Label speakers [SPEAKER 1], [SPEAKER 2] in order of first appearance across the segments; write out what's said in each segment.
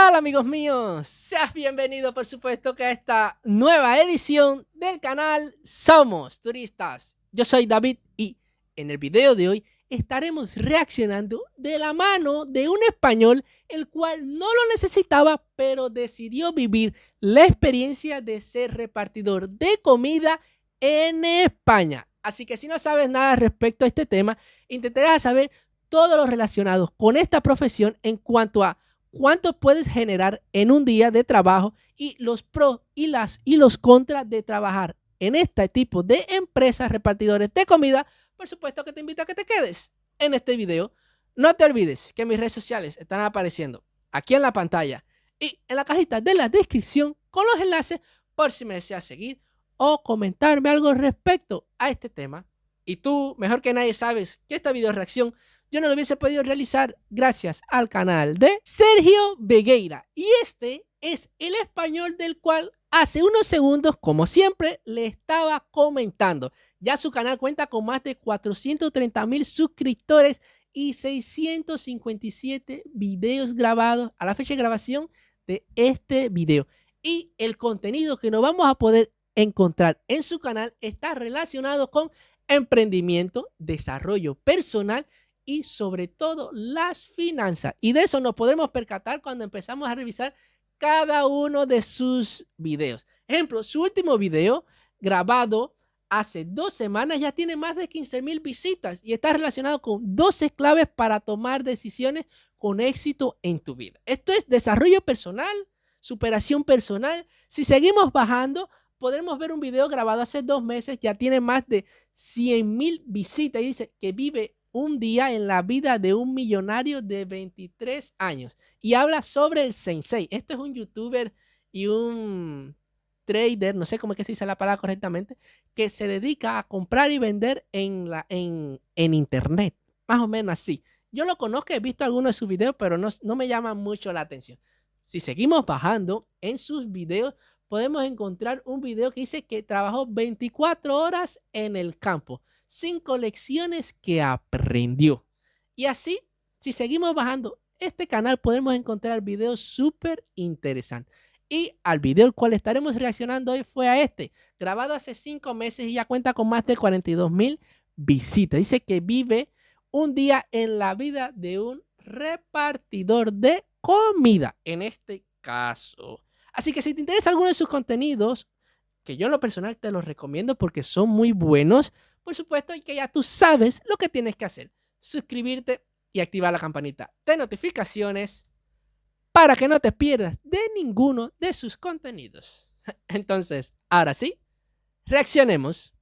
[SPEAKER 1] tal, amigos míos? Seas bienvenido, por supuesto, que a esta nueva edición del canal Somos Turistas. Yo soy David y en el video de hoy estaremos reaccionando de la mano de un español el cual no lo necesitaba, pero decidió vivir la experiencia de ser repartidor de comida en España. Así que si no sabes nada respecto a este tema, intentarás saber todo lo relacionado con esta profesión en cuanto a cuánto puedes generar en un día de trabajo y los pros y los contras de trabajar en este tipo de empresas repartidores de comida. Por supuesto que te invito a que te quedes en este video. No te olvides que mis redes sociales están apareciendo aquí en la pantalla y en la cajita de la descripción con los enlaces por si me deseas seguir o comentarme algo respecto a este tema. Y tú, mejor que nadie, sabes que esta video reacción yo no lo hubiese podido realizar gracias al canal de Sergio Begueira. Y este es el español del cual hace unos segundos, como siempre, le estaba comentando. Ya su canal cuenta con más de 430,000 suscriptores y 657 videos grabados a la fecha de grabación de este video. Y el contenido que nos vamos a poder encontrar en su canal está relacionado con emprendimiento, desarrollo personal y sobre todo las finanzas. Y de eso nos podremos percatar cuando empezamos a revisar cada uno de sus videos. Ejemplo, su último video grabado hace 2 semanas ya tiene más de 15,000 visitas y está relacionado con 12 claves para tomar decisiones con éxito en tu vida. Esto es desarrollo personal, superación personal. Si seguimos bajando, podremos ver un video grabado hace 2 meses, ya tiene más de 100,000 visitas y dice que vive un día en la vida de un millonario de 23 años y habla sobre el Sensei. Esto es un youtuber y un trader, no sé cómo es que se dice la palabra correctamente, que se dedica a comprar y vender en internet, más o menos así. Yo lo conozco, he visto algunos de sus videos, pero no me llama mucho la atención. Si seguimos bajando en sus videos, podemos encontrar un video que dice que trabajó 24 horas en el campo. 5 lecciones que aprendió. Y así, si seguimos bajando este canal, podemos encontrar videos súper interesantes. Y al video al cual estaremos reaccionando hoy fue a este, grabado hace 5 meses y ya cuenta con más de 42,000 visitas. Dice que vive un día en la vida de un repartidor de comida, en este caso. Así que si te interesa alguno de sus contenidos, que yo en lo personal te los recomiendo porque son muy buenos, por supuesto, y que ya tú sabes lo que tienes que hacer. Suscribirte y activar la campanita de notificaciones para que no te pierdas de ninguno de sus contenidos. Entonces, ahora sí, reaccionemos.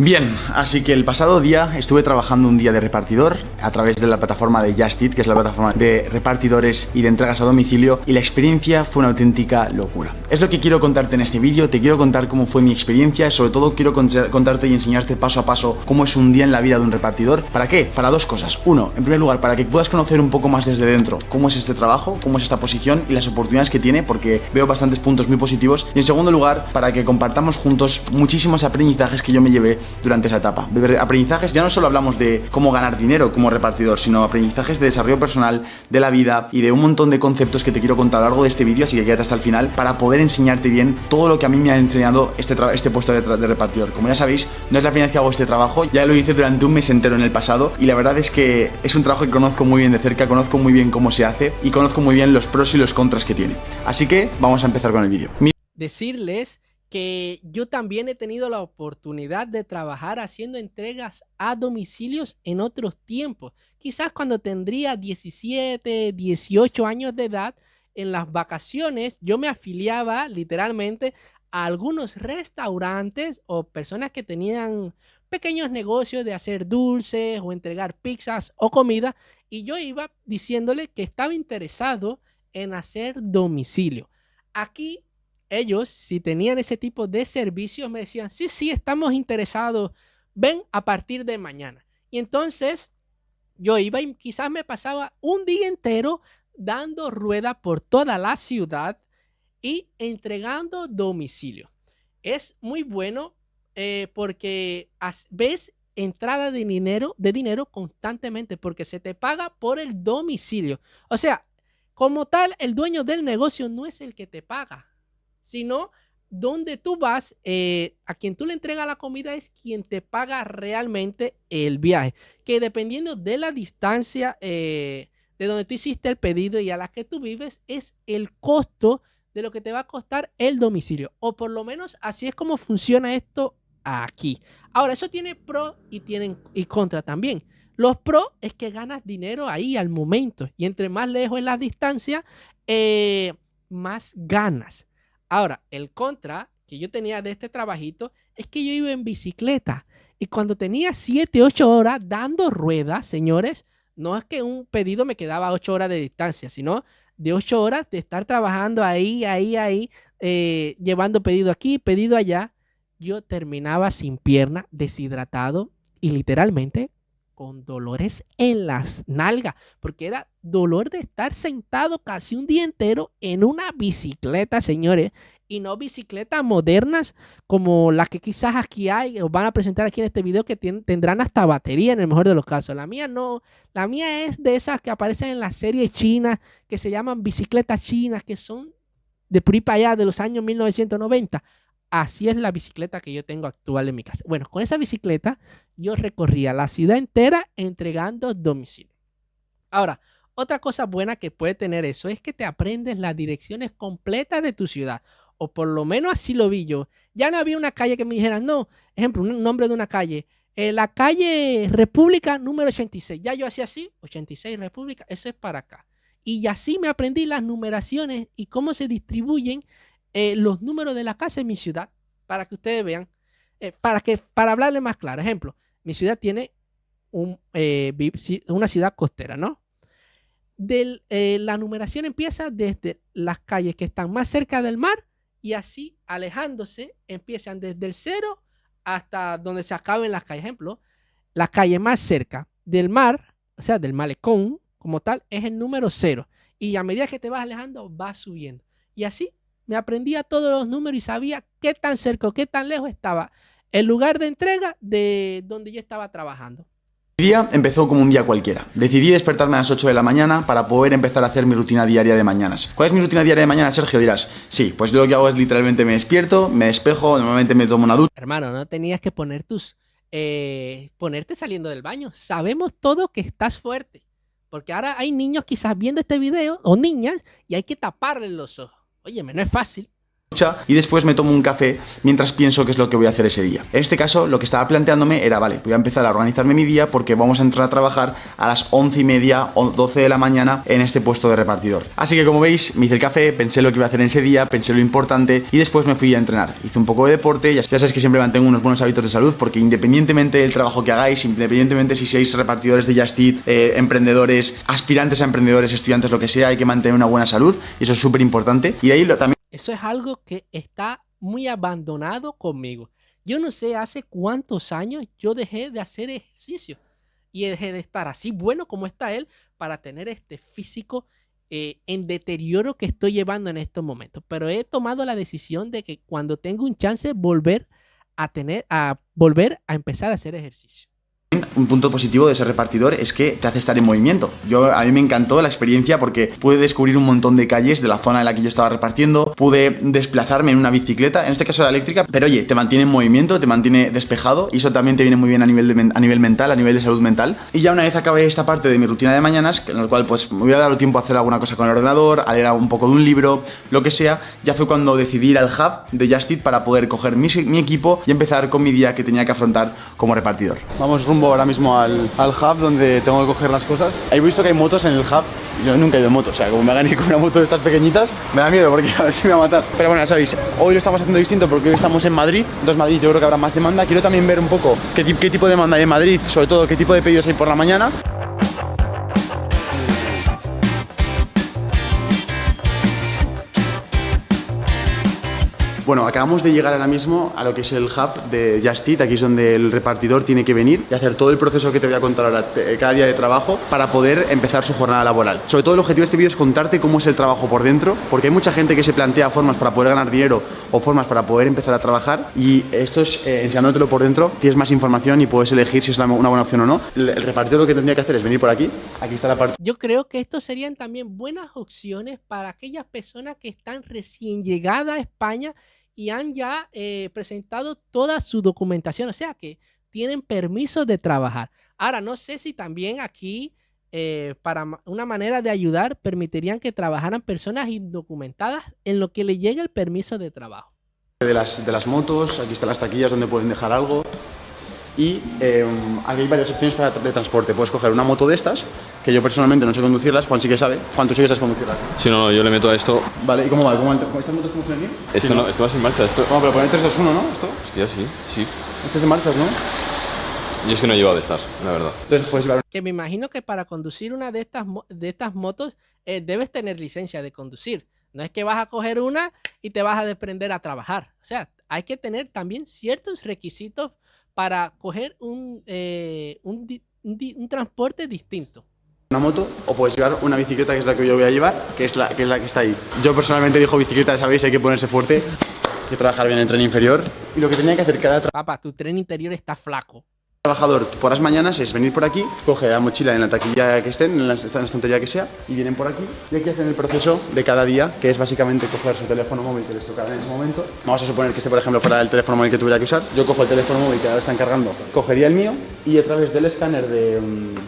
[SPEAKER 2] Bien, así que el pasado día estuve trabajando un día de repartidor a través de la plataforma de Just Eat, que es la plataforma de repartidores y de entregas a domicilio, y la experiencia fue una auténtica locura. Es lo que quiero contarte en este vídeo. Te quiero contar cómo fue mi experiencia, sobre todo quiero contarte y enseñarte paso a paso cómo es un día en la vida de un repartidor. ¿Para qué? Para 2 cosas. Uno, en primer lugar, para que puedas conocer un poco más desde dentro cómo es este trabajo, cómo es esta posición y las oportunidades que tiene, porque veo bastantes puntos muy positivos. Y en segundo lugar, para que compartamos juntos muchísimos aprendizajes que yo me llevé durante esa etapa. De aprendizajes, ya no solo hablamos de cómo ganar dinero como repartidor, sino aprendizajes de desarrollo personal, de la vida y de un montón de conceptos que te quiero contar a lo largo de este vídeo, así que quédate hasta el final para poder enseñarte bien todo lo que a mí me ha enseñado este puesto de repartidor. Como ya sabéis, no es la primera vez que hago este trabajo, ya lo hice durante un mes entero en el pasado y la verdad es que es un trabajo que conozco muy bien de cerca, conozco muy bien cómo se hace y conozco muy bien los pros y los contras que tiene. Así que vamos a empezar con el vídeo.
[SPEAKER 1] Decirles que yo también he tenido la oportunidad de trabajar haciendo entregas a domicilios en otros tiempos. Quizás cuando tendría 17, 18 años de edad, en las vacaciones yo me afiliaba literalmente a algunos restaurantes o personas que tenían pequeños negocios de hacer dulces o entregar pizzas o comida, y yo iba diciéndole que estaba interesado en hacer domicilio. Aquí ellos, si tenían ese tipo de servicios, me decían, sí, estamos interesados, ven a partir de mañana. Y entonces yo iba y quizás me pasaba un día entero dando rueda por toda la ciudad y entregando domicilio. Es muy bueno porque ves entrada de dinero constantemente porque se te paga por el domicilio. O sea, como tal, el dueño del negocio no es el que te paga, sino donde tú vas, a quien tú le entregas la comida es quien te paga realmente el viaje, que dependiendo de la distancia de donde tú hiciste el pedido y a la que tú vives, es el costo de lo que te va a costar el domicilio, o por lo menos así es como funciona esto aquí. Ahora, eso tiene pro y contra también. Los pro es que ganas dinero ahí al momento, y entre más lejos es la distancia, más ganas. Ahora, el contra que yo tenía de este trabajito es que yo iba en bicicleta, y cuando tenía 7, 8 horas dando ruedas, señores, no es que un pedido me quedaba 8 horas de distancia, sino de 8 horas de estar trabajando ahí, llevando pedido aquí, pedido allá. Yo terminaba sin pierna, deshidratado y literalmente con dolores en las nalgas, porque era dolor de estar sentado casi un día entero en una bicicleta, señores, y no bicicletas modernas como las que quizás aquí hay o van a presentar aquí en este video, que tendrán hasta batería en el mejor de los casos. La mía no, la mía es de esas que aparecen en las series chinas, que se llaman bicicletas chinas, que son de por ahí para allá de los años 1990. Así es la bicicleta que yo tengo actual en mi casa. Bueno, con esa bicicleta yo recorría la ciudad entera entregando domicilio. Ahora, otra cosa buena que puede tener eso es que te aprendes las direcciones completas de tu ciudad. O por lo menos así lo vi yo. Ya no había una calle que me dijeran, no, ejemplo, un nombre de una calle. La calle República número 86. Ya yo hacía así, 86 República, eso es para acá. Y así me aprendí las numeraciones y cómo se distribuyen los números de la casa en mi ciudad, para que ustedes vean, para hablarle más claro. Ejemplo, mi ciudad tiene una ciudad costera, ¿no? La numeración empieza desde las calles que están más cerca del mar y así alejándose, empiezan desde el 0 hasta donde se acaben las calles. Ejemplo, la calle más cerca del mar, o sea, del malecón como tal, es el número 0. Y a medida que te vas alejando, vas subiendo. Y así me aprendía todos los números y sabía qué tan cerca o qué tan lejos estaba el lugar de entrega de donde yo estaba trabajando.
[SPEAKER 2] Mi día empezó como un día cualquiera. Decidí despertarme a las 8 de la mañana para poder empezar a hacer mi rutina diaria de mañanas. ¿Cuál es mi rutina diaria de mañana, Sergio? Dirás, sí, pues yo lo que hago es literalmente me despierto, me despejo, normalmente me tomo una ducha.
[SPEAKER 1] Hermano, no tenías que ponerte saliendo del baño. Sabemos todo que estás fuerte, porque ahora hay niños quizás viendo este video, o niñas, y hay que taparles los ojos. Óyeme, no es fácil.
[SPEAKER 2] Y después me tomo un café mientras pienso qué es lo que voy a hacer ese día. En este caso, lo que estaba planteándome era, vale, voy a empezar a organizarme mi día porque vamos a entrar a trabajar a las 11:30 o 12 de la mañana en este puesto de repartidor. Así que, como veis, me hice el café, pensé lo que iba a hacer en ese día, pensé lo importante y después me fui a entrenar. Hice un poco de deporte, ya sabes que siempre mantengo unos buenos hábitos de salud porque independientemente del trabajo que hagáis, independientemente si seáis repartidores de Just Eat, emprendedores, aspirantes a emprendedores, estudiantes, lo que sea, hay que mantener una buena salud y eso es súper importante. Y de ahí también...
[SPEAKER 1] Eso es algo que está muy abandonado conmigo. Yo no sé hace cuántos años yo dejé de hacer ejercicio y dejé de estar así bueno como está él para tener este físico en deterioro que estoy llevando en estos momentos. Pero he tomado la decisión de que cuando tengo un chance volver a empezar a hacer ejercicio.
[SPEAKER 2] Un punto positivo de ser repartidor es que te hace estar en movimiento. A mí me encantó la experiencia porque pude descubrir un montón de calles de la zona en la que yo estaba repartiendo, pude desplazarme en una bicicleta, en este caso era eléctrica, pero oye, te mantiene en movimiento, te mantiene despejado y eso también te viene muy bien a nivel mental, a nivel de salud mental. Y ya una vez acabé esta parte de mi rutina de mañanas, en la cual pues me hubiera dado tiempo a hacer alguna cosa con el ordenador, a leer un poco de un libro, lo que sea, ya fue cuando decidí ir al hub de Just Eat para poder coger mi equipo y empezar con mi día que tenía que afrontar como repartidor. Vamos rumbo ahora mismo al hub donde tengo que coger las cosas. He visto que hay motos en el hub. Yo nunca he ido en moto, o sea, como me hagan ir con una moto de estas pequeñitas, me da miedo porque a ver si me va a matar. Pero bueno, ya sabéis, hoy lo estamos haciendo distinto porque hoy estamos en Madrid. Entonces Madrid yo creo que habrá más demanda. Quiero también ver un poco qué tipo de demanda hay en Madrid, sobre todo qué tipo de pedidos hay por la mañana. Bueno, acabamos de llegar ahora mismo a lo que es el hub de Just Eat. Aquí es donde el repartidor tiene que venir y hacer todo el proceso que te voy a contar ahora cada día de trabajo para poder empezar su jornada laboral. Sobre todo el objetivo de este vídeo es contarte cómo es el trabajo por dentro, porque hay mucha gente que se plantea formas para poder ganar dinero o formas para poder empezar a trabajar, y esto es enseñándotelo por dentro, tienes más información y puedes elegir si es una buena opción o no. El repartidor lo que tendría que hacer es venir por aquí está la parte.
[SPEAKER 1] Yo creo que estos serían también buenas opciones para aquellas personas que están recién llegadas a España y han ya presentado toda su documentación, o sea que tienen permiso de trabajar. Ahora, no sé si también aquí, para una manera de ayudar, permitirían que trabajaran personas indocumentadas en lo que le llega el permiso de trabajo.
[SPEAKER 2] De las motos, aquí están las taquillas donde pueden dejar algo. Y aquí hay varias opciones de transporte. Puedes coger una moto de estas, que yo personalmente no sé conducirlas. Juan sí que sabe. Juan, tú sí que sabes conducirlas.
[SPEAKER 3] Si no, yo le meto a esto.
[SPEAKER 2] Vale, ¿y cómo va? ¿Estas motos cómo son aquí?
[SPEAKER 3] Esto,
[SPEAKER 2] sí,
[SPEAKER 3] no, esto va sin marcha. Esto...
[SPEAKER 2] Vamos, pero poner 3, 2, 1, ¿no? ¿Esto?
[SPEAKER 3] Hostia, sí.
[SPEAKER 2] Este es de marchas, ¿no?
[SPEAKER 3] Yo es que no he llevado de estas, la verdad.
[SPEAKER 2] Entonces puedes llevar...
[SPEAKER 1] Que me imagino que para conducir una de estas motos debes tener licencia de conducir. No es que vas a coger una y te vas a desprender a trabajar. O sea, hay que tener también ciertos requisitos para coger un transporte distinto.
[SPEAKER 2] Una moto, o puedes llevar una bicicleta, que es la que yo voy a llevar, que es la que está ahí. Yo personalmente digo bicicleta, sabéis, hay que ponerse fuerte, hay que trabajar bien el tren inferior. Y lo que tenía que hacer
[SPEAKER 1] Papá, tu tren interior está flaco.
[SPEAKER 2] trabajador por las mañanas es venir por aquí, coge la mochila en la taquilla que estén, en la estantería que sea, y vienen por aquí y aquí hacen el proceso de cada día, que es básicamente coger su teléfono móvil que les tocará en ese momento. Vamos a suponer que este, por ejemplo, fuera el teléfono móvil que tuviera que usar. Yo cojo el teléfono móvil que ahora están cargando, cogería el mío y a través del escáner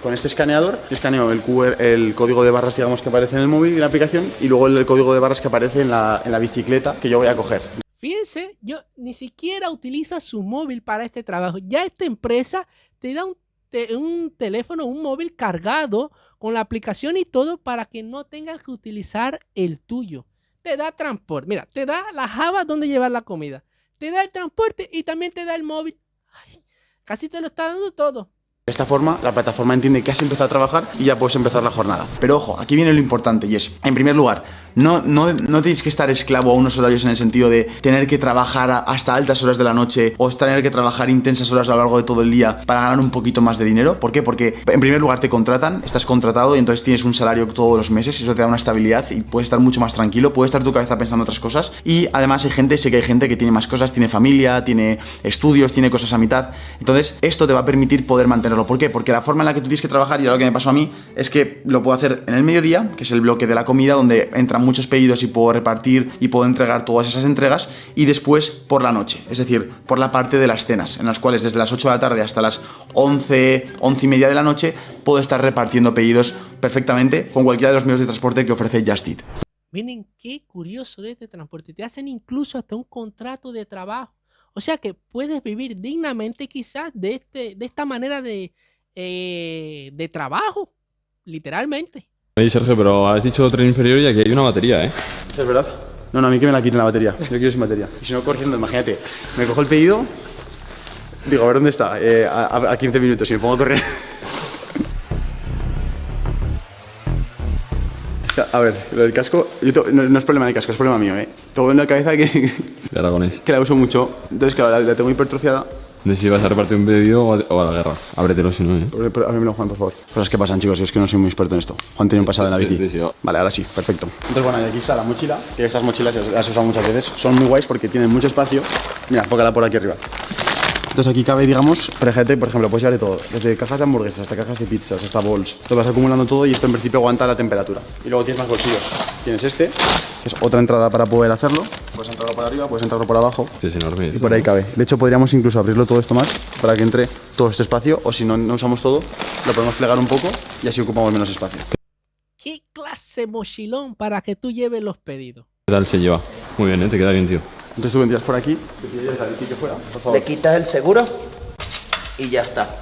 [SPEAKER 2] con este escaneador, escaneo el código de barras, digamos, que aparece en el móvil y en la aplicación, y luego el código de barras que aparece en la bicicleta que yo voy a coger.
[SPEAKER 1] Fíjense, yo ni siquiera utiliza su móvil para este trabajo. Ya esta empresa te da un teléfono, un móvil cargado con la aplicación y todo para que no tengas que utilizar el tuyo. Te da transporte, mira, te da la java donde llevar la comida, te da el transporte y también te da el móvil. Ay, casi te lo está dando todo.
[SPEAKER 2] De esta forma, la plataforma entiende que has empezado a trabajar y ya puedes empezar la jornada. Pero ojo, aquí viene lo importante y es, en primer lugar, no tienes que estar esclavo a unos horarios en el sentido de tener que trabajar hasta altas horas de la noche o tener que trabajar intensas horas a lo largo de todo el día para ganar un poquito más de dinero. ¿Por qué? Porque en primer lugar te contratan, estás contratado y entonces tienes un salario todos los meses y eso te da una estabilidad y puedes estar mucho más tranquilo, puedes estar tu cabeza pensando otras cosas. Y además sé que hay gente que tiene más cosas, tiene familia, tiene estudios, tiene cosas a mitad. Entonces esto te va a permitir poder mantenerlo. ¿Por qué? Porque la forma en la que tú tienes que trabajar, y lo que me pasó a mí, es que lo puedo hacer en el mediodía, que es el bloque de la comida, donde entran muchos pedidos y puedo repartir y puedo entregar todas esas entregas, y después por la noche, es decir, por la parte de las cenas, en las cuales desde las 8 de la tarde hasta las 11 y media de la noche puedo estar repartiendo pedidos perfectamente con cualquiera de los medios de transporte que ofrece Just Eat.
[SPEAKER 1] Miren qué curioso de este transporte, te hacen incluso hasta un contrato de trabajo. O sea que puedes vivir dignamente quizás de esta manera de trabajo, literalmente.
[SPEAKER 3] Oye, Sergio, pero has dicho tren inferior y aquí hay una batería, ¿eh?
[SPEAKER 2] ¿Es verdad? No, a mí que me la quiten la batería. Yo quiero sin batería. Y si no, corriendo, imagínate, me cojo el pedido, digo, a ver dónde está, a 15 minutos y me pongo a correr. A ver, lo del casco, no es problema del casco, es problema mío, ¿eh? Tengo en la cabeza que la uso mucho, entonces claro, la tengo hipertrofiada.
[SPEAKER 3] No sé si vas a repartir un pedido o a la guerra. Ábretelo si no, ¿eh?
[SPEAKER 2] Pero a mí me lo Juan, por favor. Cosas que pasan, chicos, es que no soy muy experto en esto. Juan tiene un pasado en la bici.
[SPEAKER 3] Sí.
[SPEAKER 2] Vale, ahora sí, perfecto. Entonces bueno, y aquí está la mochila, que estas mochilas las he usado muchas veces. Son muy guays porque tienen mucho espacio. Mira, enfócala por aquí arriba. Entonces aquí cabe, digamos, por ejemplo, puedes llevar de todo, desde cajas de hamburguesas hasta cajas de pizzas, hasta bols. Te vas acumulando todo y esto en principio aguanta la temperatura. Y luego tienes más bolsillos. Tienes este, que es otra entrada para poder hacerlo. Puedes entrarlo por arriba, puedes entrarlo por abajo.
[SPEAKER 3] Sí, es enorme.
[SPEAKER 2] Y por ahí cabe. De hecho, podríamos incluso abrirlo todo esto más para que entre todo este espacio. O si no usamos todo, lo podemos plegar un poco y así ocupamos menos espacio.
[SPEAKER 1] ¿Qué clase mochilón para que tú lleves los pedidos?
[SPEAKER 3] ¿Qué tal se lleva? Muy bien, ¿eh? Te queda bien, tío.
[SPEAKER 2] Entonces tú vendrías por aquí, te pides la bici que fuera, por favor.
[SPEAKER 4] Le quitas el seguro y ya está.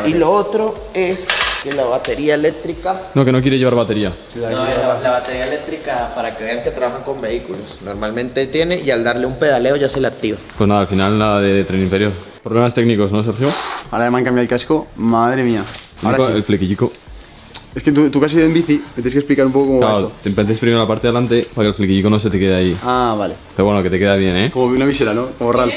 [SPEAKER 4] Y lo otro es que la batería eléctrica...
[SPEAKER 3] No, que no quiere llevar batería.
[SPEAKER 4] No, la batería eléctrica, para que vean que trabajan con vehículos, normalmente tiene, y al darle un pedaleo ya se le activa.
[SPEAKER 3] Pues nada, al final nada de tren inferior. Problemas técnicos, ¿no, Sergio?
[SPEAKER 2] Ahora me han cambiado el casco, madre mía. Ahora sí.
[SPEAKER 3] El flequillico.
[SPEAKER 2] Es que tú que has ido en bici, me tienes que explicar un poco cómo va
[SPEAKER 3] Claro,
[SPEAKER 2] esto.
[SPEAKER 3] te empeces primero la parte de adelante para que el flequillico no se te quede ahí.
[SPEAKER 2] Ah, vale.
[SPEAKER 3] Pero bueno, que te queda bien, ¿eh?
[SPEAKER 2] Como una visera, ¿no? Como Ralph.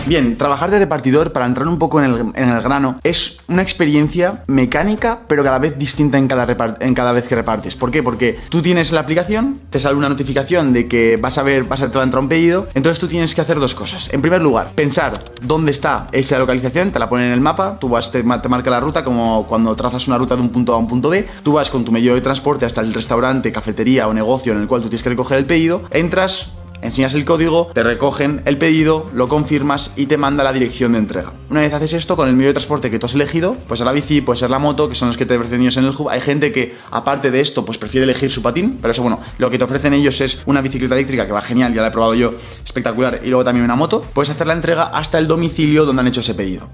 [SPEAKER 2] Bien, trabajar de repartidor, para entrar un poco en el grano, es una experiencia mecánica, pero cada vez distinta en cada vez que repartes. ¿Por qué? Porque tú tienes la aplicación, te sale una notificación de que te va a entrar un pedido, entonces tú tienes que hacer dos cosas. En primer lugar, pensar dónde está esa localización, te la ponen en el mapa, te marca la ruta, como cuando trazas una ruta de un punto A a un punto B, tú vas con tu medio de transporte hasta el restaurante, cafetería o negocio en el cual tú tienes que recoger el pedido, entras, enseñas el código, te recogen el pedido, lo confirmas y te manda la dirección de entrega. Una vez haces esto con el medio de transporte que tú has elegido, puede ser la bici, puede ser la moto, que son los que te ofrecen ellos en el hub. Hay gente que, aparte de esto, pues prefiere elegir su patín, pero eso, bueno, lo que te ofrecen ellos es una bicicleta eléctrica que va genial, ya la he probado yo, espectacular, y luego también una moto. Puedes hacer la entrega hasta el domicilio donde han hecho ese pedido.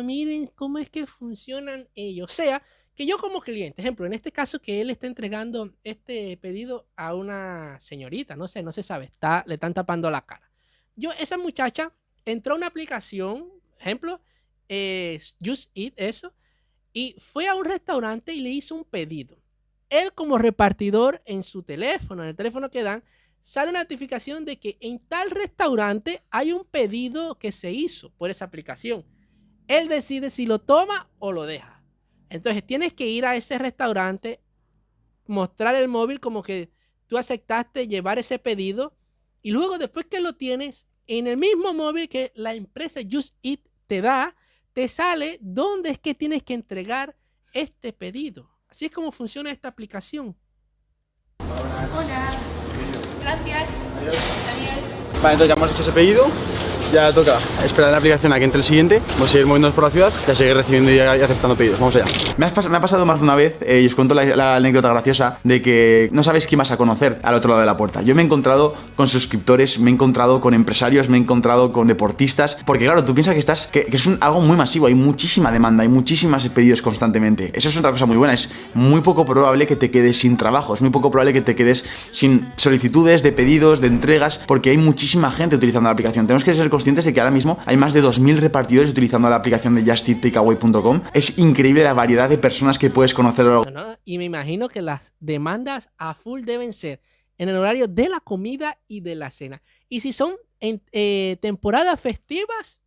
[SPEAKER 1] Miren cómo es que funcionan ellos. O sea, que yo como cliente, ejemplo, en este caso que él está entregando este pedido a una señorita, no sé, no se sabe, le están tapando la cara. Esa muchacha entró a una aplicación, ejemplo, Just Eat, eso, y fue a un restaurante y le hizo un pedido. Él como repartidor en su teléfono, en el teléfono que dan, sale una notificación de que en tal restaurante hay un pedido que se hizo por esa aplicación. Él decide si lo toma o lo deja. Entonces tienes que ir a ese restaurante, mostrar el móvil como que tú aceptaste llevar ese pedido y luego después que lo tienes en el mismo móvil que la empresa Just Eat te da, te sale dónde es que tienes que entregar este pedido. Así es como funciona esta aplicación.
[SPEAKER 5] Hola. Gracias. Adiós.
[SPEAKER 2] Vale, entonces ya hemos hecho ese pedido. Ya toca esperar en la aplicación a que entre el siguiente. Vamos a seguir moviéndonos por la ciudad y a seguir recibiendo y aceptando pedidos. Vamos allá. Me ha pasado más de una vez, y os cuento la anécdota graciosa de que no sabéis quién vas a conocer al otro lado de la puerta. Yo me he encontrado con suscriptores, me he encontrado con empresarios, me he encontrado con deportistas. Porque claro, tú piensas que es algo muy masivo, hay muchísima demanda, hay muchísimos pedidos constantemente. Eso es otra cosa muy buena. Es muy poco probable que te quedes sin trabajo, es muy poco probable que te quedes sin solicitudes de pedidos, de entregas, porque hay muchísima gente utilizando la aplicación. Tenemos que ser conscientes de que ahora mismo hay más de 2000 repartidores utilizando la aplicación de JustEatTakeaway.com. Es increíble la variedad de personas que puedes conocer.
[SPEAKER 1] Y me imagino que las demandas a full deben ser en el horario de la comida y de la cena. Y si son en temporadas festivas,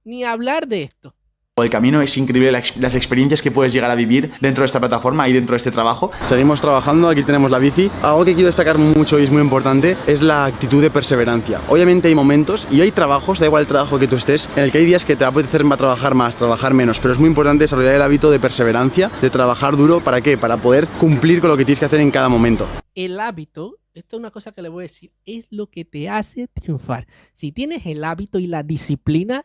[SPEAKER 1] ni hablar de esto.
[SPEAKER 2] El camino es increíble, las experiencias que puedes llegar a vivir dentro de esta plataforma y dentro de este trabajo. Seguimos trabajando, aquí tenemos la bici. Algo que quiero destacar mucho y es muy importante es la actitud de perseverancia. Obviamente hay momentos y hay trabajos, da igual el trabajo que tú estés, en el que hay días que te va a apetecer trabajar más, trabajar menos, pero es muy importante desarrollar el hábito de perseverancia, de trabajar duro. ¿Para qué? Para poder cumplir con lo que tienes que hacer en cada momento.
[SPEAKER 1] El hábito, esto es una cosa que le voy a decir, es lo que te hace triunfar. Si tienes el hábito y la disciplina,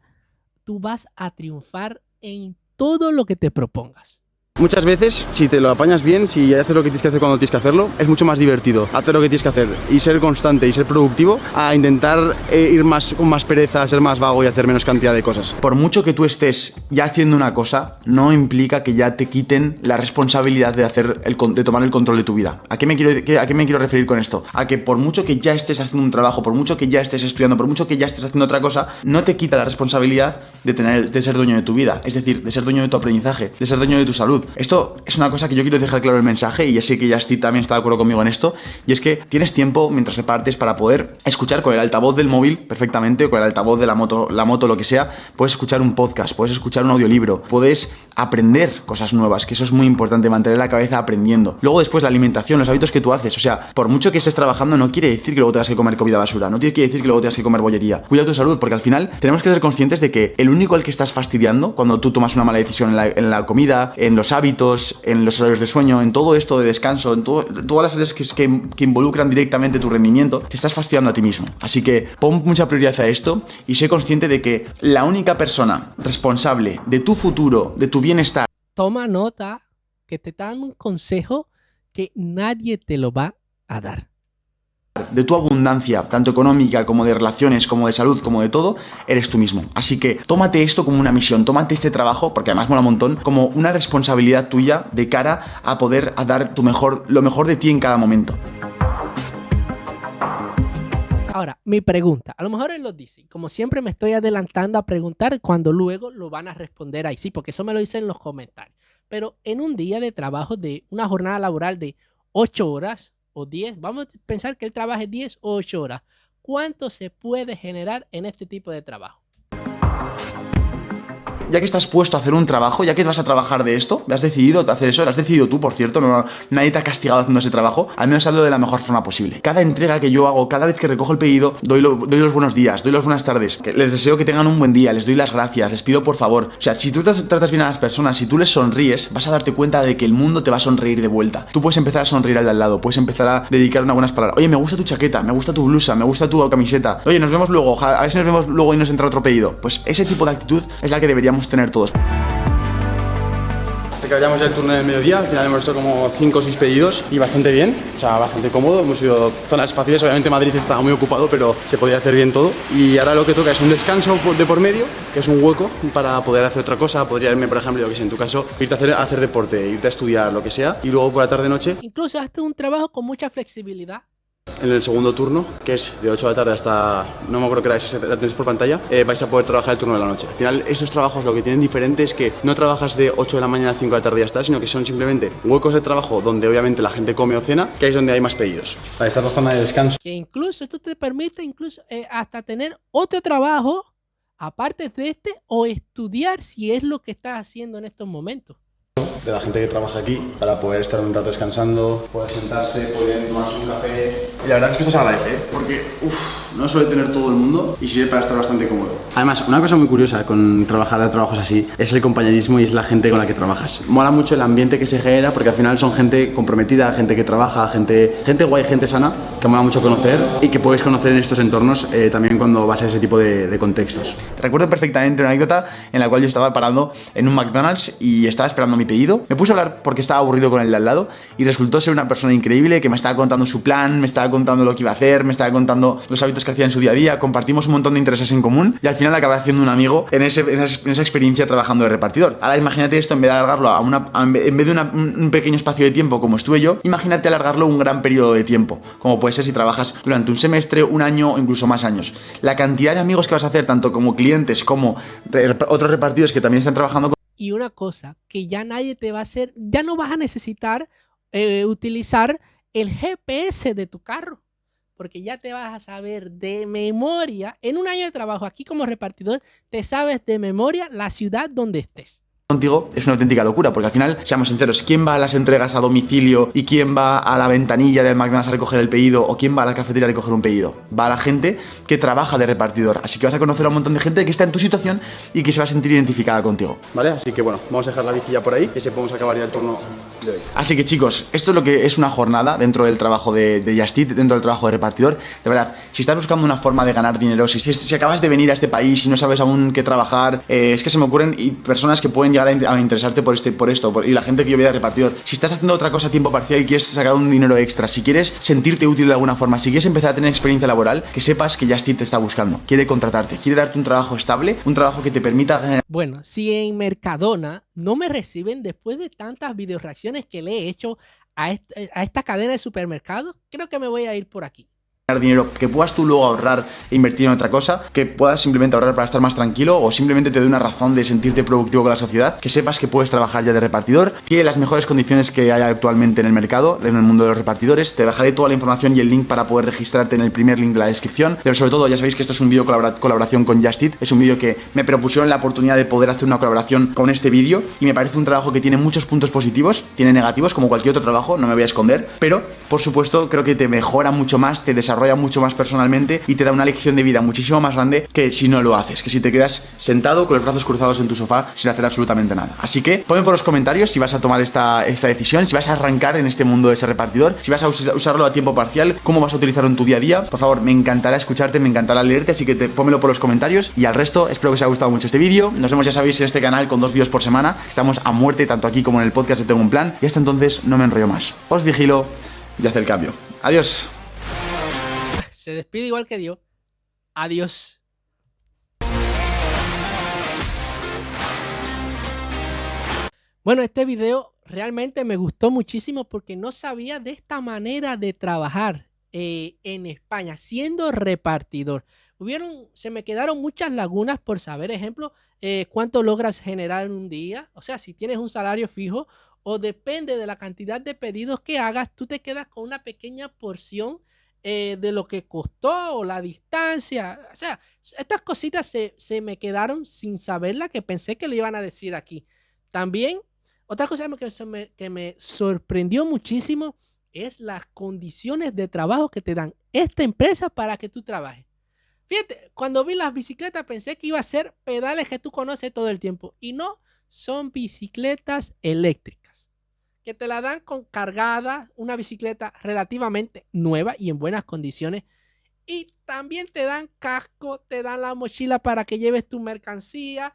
[SPEAKER 1] tú vas a triunfar en todo lo que te propongas.
[SPEAKER 2] Muchas veces, si te lo apañas bien, si haces lo que tienes que hacer cuando tienes que hacerlo, es mucho más divertido hacer lo que tienes que hacer y ser constante y ser productivo a intentar ir con más pereza, ser más vago y hacer menos cantidad de cosas. Por mucho que tú estés ya haciendo una cosa, no implica que ya te quiten la responsabilidad de tomar el control de tu vida. ¿A qué me quiero referir con esto? A que por mucho que ya estés haciendo un trabajo, por mucho que ya estés estudiando, por mucho que ya estés haciendo otra cosa, no te quita la responsabilidad de ser dueño de tu vida, es decir, de ser dueño de tu aprendizaje, de ser dueño de tu salud. Esto es una cosa que yo quiero dejar claro el mensaje, y ya sé que Justit también está de acuerdo conmigo en esto, y es que tienes tiempo mientras repartes para poder escuchar con el altavoz del móvil perfectamente, o con el altavoz de la moto, lo que sea. Puedes escuchar un podcast, puedes escuchar un audiolibro, puedes aprender cosas nuevas, que eso es muy importante, mantener la cabeza aprendiendo. Luego después la alimentación, los hábitos que tú haces, o sea, por mucho que estés trabajando, no quiere decir que luego tengas que comer comida basura, no quiere decir que luego tengas que comer bollería. Cuida tu salud, porque al final tenemos que ser conscientes de que el único al que estás fastidiando cuando tú tomas una mala decisión en la comida, en los hábitos, en los horarios de sueño, en todo esto de descanso, en todas las áreas que involucran directamente tu rendimiento, te estás fastidiando a ti mismo. Así que pon mucha prioridad a esto y sé consciente de que la única persona responsable de tu futuro, de tu bienestar...
[SPEAKER 1] Toma nota que te dan un consejo que nadie te lo va a dar.
[SPEAKER 2] De tu abundancia, tanto económica como de relaciones, como de salud, como de todo, eres tú mismo. Así que tómate esto como una misión, tómate este trabajo, porque además mola un montón, como una responsabilidad tuya de cara a poder dar lo mejor de ti en cada momento.
[SPEAKER 1] Ahora, mi pregunta, a lo mejor él lo dice, como siempre me estoy adelantando a preguntar cuando luego lo van a responder ahí, sí, porque eso me lo dicen en los comentarios. Pero en un día de trabajo de una jornada laboral de 8 horas o 10, vamos a pensar que él trabaje 10 o 8 horas, ¿cuánto se puede generar en este tipo de trabajo?
[SPEAKER 2] Ya que estás puesto a hacer un trabajo, ya que vas a trabajar de esto, has decidido hacer eso, lo has decidido tú, por cierto, nadie te ha castigado haciendo ese trabajo, al menos hazlo de la mejor forma posible. Cada entrega que yo hago, cada vez que recojo el pedido, doy los buenos días, doy las buenas tardes, les deseo que tengan un buen día, les doy las gracias, les pido por favor. O sea, si tú tratas bien a las personas, si tú les sonríes, vas a darte cuenta de que el mundo te va a sonreír de vuelta. Tú puedes empezar a sonreír al de al lado, puedes empezar a dedicar unas buenas palabras. Oye, me gusta tu chaqueta, me gusta tu blusa, me gusta tu camiseta. Oye, nos vemos luego, a ver si nos vemos luego y nos entra otro pedido. Pues ese tipo de actitud es la que deberíamos tener todos. Acabamos ya el turno del mediodía, al final hemos hecho como 5 o 6 pedidos y bastante bien, o sea, bastante cómodo, hemos ido zonas fáciles, obviamente Madrid estaba muy ocupado, pero se podía hacer bien todo. Y ahora lo que toca es un descanso de por medio, que es un hueco para poder hacer otra cosa, podría irme, por ejemplo, yo que sé, en tu caso, irte a hacer deporte, irte a estudiar, lo que sea, y luego por la tarde-noche.
[SPEAKER 1] Incluso hazte un trabajo con mucha flexibilidad.
[SPEAKER 2] En el segundo turno, que es de 8 de la tarde hasta, no me acuerdo qué hora es, la tenéis por pantalla, vais a poder trabajar el turno de la noche. Al final, estos trabajos lo que tienen diferente es que no trabajas de 8 de la mañana a 5 de la tarde y ya está, sino que son simplemente huecos de trabajo donde obviamente la gente come o cena, que ahí es donde hay más pedidos. Ahí está la zona de descanso.
[SPEAKER 1] Que incluso esto te permite hasta tener otro trabajo aparte de este o estudiar si es lo que estás haciendo en estos momentos.
[SPEAKER 2] De la gente que trabaja aquí para poder estar un rato descansando, poder sentarse, poder tomarse un café. Y la verdad es que esto se agradece, porque no suele tener todo el mundo y sirve para estar bastante cómodo. Además, una cosa muy curiosa con trabajar de trabajos así es el compañerismo y es la gente con la que trabajas. Mola mucho el ambiente que se genera porque al final son gente comprometida, gente que trabaja, gente guay, gente sana, que mola mucho conocer y que puedes conocer en estos entornos también cuando vas a ese tipo de contextos. Recuerdo perfectamente una anécdota en la cual yo estaba parando en un McDonald's y estaba esperando mi pedido. Me puse a hablar porque estaba aburrido con el de al lado y resultó ser una persona increíble que me estaba contando su plan, me estaba contando lo que iba a hacer, me estaba contando los hábitos que hacía en su día a día, compartimos un montón de intereses en común y al final acabé haciendo un amigo en esa experiencia trabajando de repartidor. Ahora imagínate esto, en vez de alargarlo en vez de un pequeño espacio de tiempo como estuve yo, imagínate alargarlo un gran periodo de tiempo, como puede ser si trabajas durante un semestre, un año o incluso más años. La cantidad de amigos que vas a hacer, tanto como clientes como otros repartidores que también están trabajando con...
[SPEAKER 1] Y una cosa, que ya nadie te va a hacer, ya no vas a necesitar utilizar el GPS de tu carro, porque ya te vas a saber de memoria, en un año de trabajo aquí como repartidor, te sabes de memoria la ciudad donde estés.
[SPEAKER 2] Contigo es una auténtica locura, porque al final, seamos sinceros, ¿quién va a las entregas a domicilio y quién va a la ventanilla del McDonald's a recoger el pedido o quién va a la cafetería a recoger un pedido? Va a la gente que trabaja de repartidor, así que vas a conocer a un montón de gente que está en tu situación y que se va a sentir identificada contigo, ¿vale? Así que bueno, vamos a dejar la bici ya por ahí y se podemos acabar ya el turno de hoy. Así que chicos, esto es lo que es una jornada dentro del trabajo de Just Eat, dentro del trabajo de repartidor. De verdad, si estás buscando una forma de ganar dinero, si acabas de venir a este país y no sabes aún qué trabajar, es que se me ocurren personas que pueden llegar a interesarte por esto, y la gente que yo veo de repartidor. Si estás haciendo otra cosa a tiempo parcial y quieres sacar un dinero extra, si quieres sentirte útil de alguna forma, si quieres empezar a tener experiencia laboral, que sepas que Just Eat te está buscando, quiere contratarte, quiere darte un trabajo estable, un trabajo que te permita generar...
[SPEAKER 1] Bueno, si en Mercadona no me reciben después de tantas videoreacciones que le he hecho a esta cadena de supermercados, creo que me voy a ir por aquí.
[SPEAKER 2] Dinero que puedas tú luego ahorrar e invertir en otra cosa, que puedas simplemente ahorrar para estar más tranquilo o simplemente te dé una razón de sentirte productivo con la sociedad, que sepas que puedes trabajar ya de repartidor, que las mejores condiciones que hay actualmente en el mercado, en el mundo de los repartidores. Te dejaré toda la información y el link para poder registrarte en el primer link de la descripción, pero sobre todo ya sabéis que esto es un vídeo colaboración con Just Eat, es un vídeo que me propusieron la oportunidad de poder hacer una colaboración con este vídeo y me parece un trabajo que tiene muchos puntos positivos, tiene negativos como cualquier otro trabajo, no me voy a esconder, pero por supuesto creo que te mejora mucho más, te desarrolla mucho más personalmente y te da una lección de vida muchísimo más grande que si no lo haces, que si te quedas sentado con los brazos cruzados en tu sofá sin hacer absolutamente nada. Así que ponme por los comentarios si vas a tomar esta decisión, si vas a arrancar en este mundo de ese repartidor, si vas a usarlo a tiempo parcial, cómo vas a utilizarlo en tu día a día. Por favor, me encantará escucharte, me encantará leerte, así que pónmelo por los comentarios y al resto espero que os haya gustado mucho este vídeo. Nos vemos, ya sabéis, en este canal con 2 vídeos por semana. Estamos a muerte tanto aquí como en el podcast de Tengo un Plan y hasta entonces no me enrollo más. Os vigilo y haz el cambio. Adiós.
[SPEAKER 1] Se despide igual que Dios. Adiós. Bueno, este video realmente me gustó muchísimo porque no sabía de esta manera de trabajar en España siendo repartidor. Se me quedaron muchas lagunas por saber, ejemplo, cuánto logras generar en un día. O sea, si tienes un salario fijo o depende de la cantidad de pedidos que hagas, tú te quedas con una pequeña porción de lo que costó o la distancia. O sea, estas cositas se me quedaron sin saberla, que pensé que le iban a decir aquí. También, otra cosa que me sorprendió muchísimo es las condiciones de trabajo que te dan esta empresa para que tú trabajes. Fíjate, cuando vi las bicicletas pensé que iba a ser pedales que tú conoces todo el tiempo. Y no, son bicicletas eléctricas. Que te la dan con cargada, una bicicleta relativamente nueva y en buenas condiciones. Y también te dan casco, te dan la mochila para que lleves tu mercancía.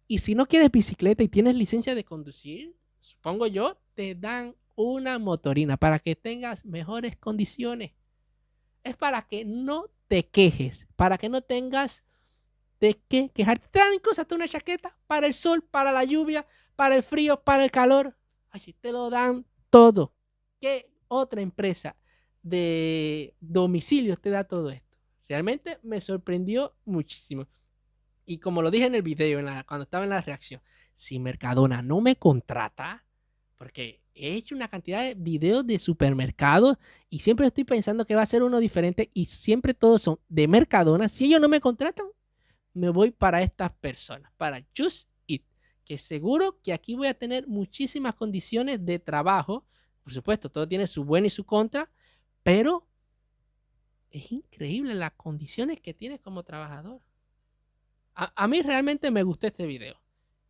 [SPEAKER 1] Y si no quieres bicicleta y tienes licencia de conducir, supongo yo, te dan una motorina para que tengas mejores condiciones. Es para que no te quejes, para que no tengas de qué quejarte. Te dan incluso hasta una chaqueta para el sol, para la lluvia, para el frío, para el calor. Así te lo dan todo. ¿Qué otra empresa de domicilios te da todo esto? Realmente me sorprendió muchísimo. Y como lo dije en el video, cuando estaba en la reacción, si Mercadona no me contrata, porque he hecho una cantidad de videos de supermercados y siempre estoy pensando que va a ser uno diferente y siempre todos son de Mercadona. Si ellos no me contratan, me voy para estas personas, para Just Eat, que seguro que aquí voy a tener muchísimas condiciones de trabajo. Por supuesto, todo tiene su bueno y su contra, pero es increíble las condiciones que tienes como trabajador. A mí realmente me gustó este video.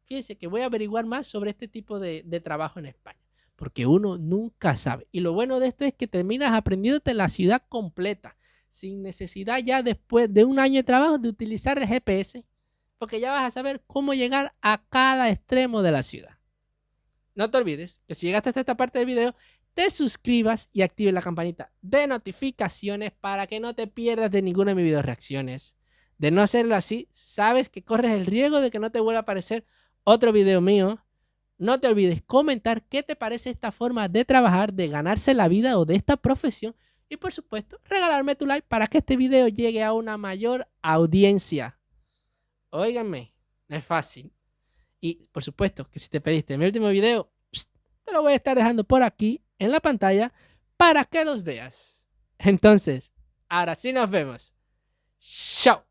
[SPEAKER 1] Fíjense que voy a averiguar más sobre este tipo de trabajo en España, porque uno nunca sabe. Y lo bueno de esto es que terminas aprendiéndote la ciudad completa, sin necesidad ya después de un año de trabajo de utilizar el GPS, porque ya vas a saber cómo llegar a cada extremo de la ciudad. No te olvides que si llegaste hasta esta parte del video, te suscribas y actives la campanita de notificaciones para que no te pierdas de ninguna de mis video reacciones. De no hacerlo así, sabes que corres el riesgo de que no te vuelva a aparecer otro video mío. No te olvides comentar qué te parece esta forma de trabajar, de ganarse la vida o de esta profesión. Y por supuesto, regalarme tu like para que este video llegue a una mayor audiencia. Óiganme, no es fácil. Y por supuesto que si te perdiste mi último video, te lo voy a estar dejando por aquí en la pantalla para que los veas. Entonces, ahora sí nos vemos. Chao.